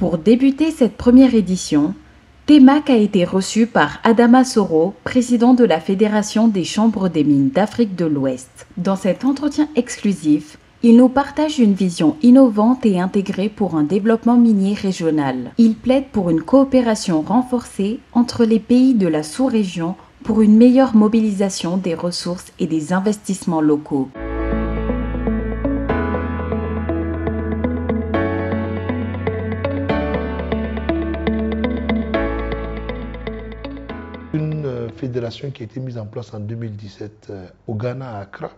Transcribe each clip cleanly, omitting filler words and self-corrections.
Pour débuter cette première édition, TEMAC a été reçu par Adama Soro, président de la Fédération des chambres des mines d'Afrique de l'Ouest. Dans cet entretien exclusif, il nous partage une vision innovante et intégrée pour un développement minier régional. Il plaide pour une coopération renforcée entre les pays de la sous-région pour une meilleure mobilisation des ressources et des investissements locaux. Une fédération qui a été mise en place en 2017 au Ghana, à Accra.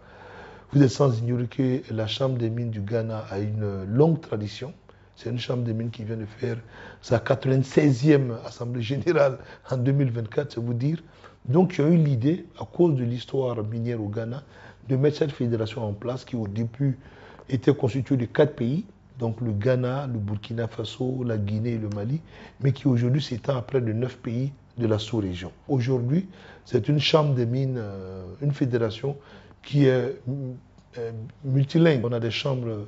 Vous êtes sans ignorer que la Chambre des mines du Ghana a une longue tradition. C'est une Chambre des mines qui vient de faire sa 96e Assemblée générale en 2024, c'est vous dire. Donc, il y a eu l'idée, à cause de l'histoire minière au Ghana, de mettre cette fédération en place qui, au début, était constituée de 4 pays. Donc, le Ghana, le Burkina Faso, la Guinée et le Mali, mais qui aujourd'hui s'étend à près de 9 pays de la sous-région. Aujourd'hui, c'est une chambre des mines, une fédération qui est multilingue. On a des chambres,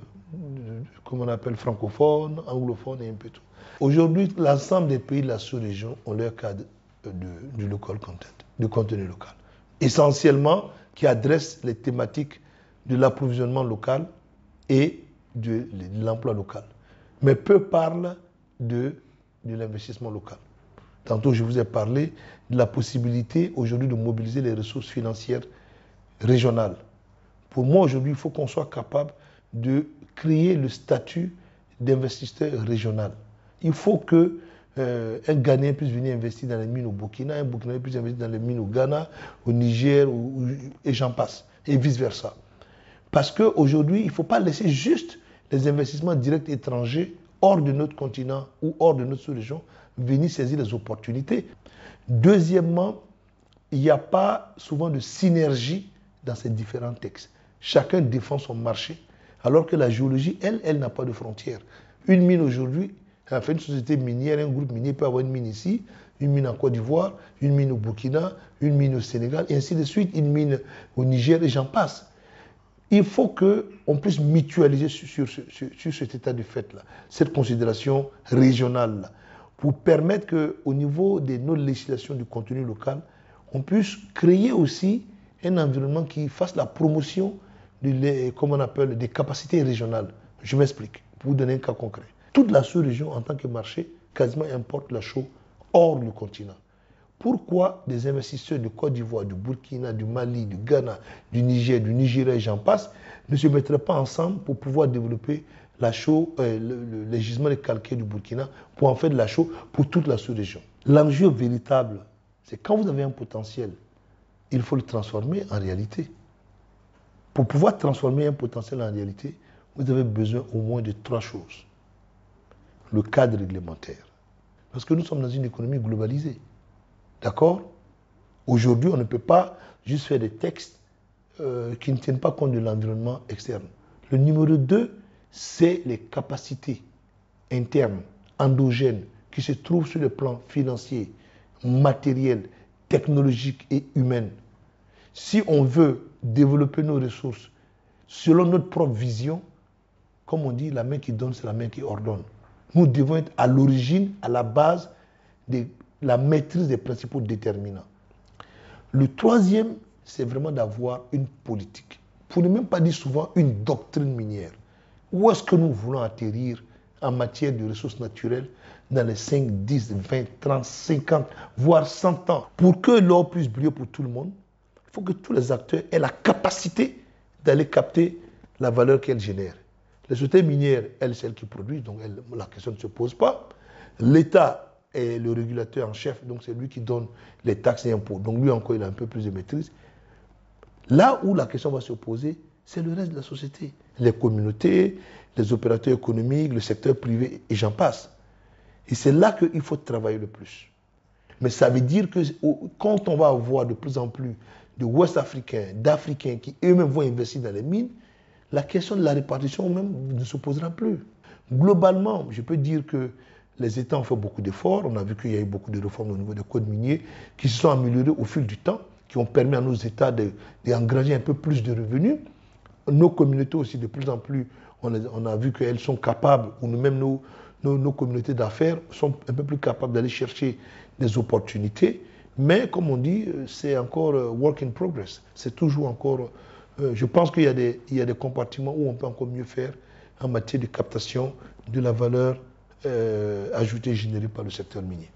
comme on appelle, francophones, anglophones et un peu tout. Aujourd'hui, l'ensemble des pays de la sous-région ont leur cadre du local content, du contenu local. Essentiellement, qui adresse les thématiques de l'approvisionnement local et de l'emploi local. Mais peu parlent de l'investissement local. Tantôt, je vous ai parlé de la possibilité aujourd'hui de mobiliser les ressources financières régionales. Pour moi, aujourd'hui, il faut qu'on soit capable de créer le statut d'investisseur régional. Il faut qu'un Ghanéen puisse venir investir dans les mines au Burkina, un Burkinabé puisse investir dans les mines au Ghana, au Niger, et j'en passe, et vice-versa. Parce qu'aujourd'hui, il ne faut pas laisser juste les investissements directs étrangers hors de notre continent ou hors de notre sous-région venir saisir les opportunités. Deuxièmement, il n'y a pas souvent de synergie dans ces différents textes. Chacun défend son marché, alors que la géologie, elle n'a pas de frontières. Une mine aujourd'hui, enfin une société minière, un groupe minier peut avoir une mine ici, une mine en Côte d'Ivoire, une mine au Burkina, une mine au Sénégal, et ainsi de suite, une mine au Niger, et j'en passe. Il faut qu'on puisse mutualiser sur cet état de fait-là, cette considération régionale-là, pour permettre qu'au niveau de nos législations du contenu local, on puisse créer aussi un environnement qui fasse la promotion comme on appelle, des capacités régionales. Je m'explique, pour vous donner un cas concret. Toute la sous-région, en tant que marché, quasiment importe la chaux hors du continent. Pourquoi des investisseurs de Côte d'Ivoire, du Burkina, du Mali, du Ghana, du Niger, du Nigeria et j'en passe, ne se mettraient pas ensemble pour pouvoir développer la chaux, les gisements de calcaire du Burkina, pour en faire de la chaux pour toute la sous-région. L'enjeu véritable, c'est quand vous avez un potentiel, il faut le transformer en réalité. Pour pouvoir transformer un potentiel en réalité, vous avez besoin au moins de 3 choses. Le cadre réglementaire. Parce que nous sommes dans une économie globalisée. D'accord? Aujourd'hui, on ne peut pas juste faire des textes qui ne tiennent pas compte de l'environnement externe. Le numéro 2, c'est les capacités internes, endogènes, qui se trouvent sur le plan financier, matériel, technologique et humain. Si on veut développer nos ressources selon notre propre vision, comme on dit, la main qui donne, c'est la main qui ordonne. Nous devons être à l'origine, à la base de la maîtrise des principaux déterminants. Le troisième, c'est vraiment d'avoir une politique. Pour ne même pas dire souvent une doctrine minière. Où est-ce que nous voulons atterrir en matière de ressources naturelles dans les 5, 10, 20, 30, 50, voire 100 ans? Pour que l'or puisse briller pour tout le monde, il faut que tous les acteurs aient la capacité d'aller capter la valeur qu'elles génèrent. Les sociétés minières, elles, celles qui produisent, donc la question ne se pose pas. L'État est le régulateur en chef, donc c'est lui qui donne les taxes et impôts. Donc lui encore, il a un peu plus de maîtrise. Là où la question va se poser, c'est le reste de la société. Les communautés, les opérateurs économiques, le secteur privé, et j'en passe. Et c'est là qu'il faut travailler le plus. Mais ça veut dire que quand on va avoir de plus en plus de Ouest-Africains, d'Africains qui eux-mêmes vont investir dans les mines, la question de la répartition même ne se posera plus. Globalement, je peux dire que les États ont fait beaucoup d'efforts. On a vu qu'il y a eu beaucoup de réformes au niveau des codes miniers qui se sont améliorés au fil du temps, qui ont permis à nos États d'engranger un peu plus de revenus. Nos communautés aussi, de plus en plus, on a vu qu'elles sont capables, ou même nos communautés d'affaires sont un peu plus capables d'aller chercher des opportunités. Mais comme on dit, c'est encore work in progress. C'est toujours encore... je pense qu'il y a des compartiments où on peut encore mieux faire en matière de captation de la valeur ajoutée générée par le secteur minier.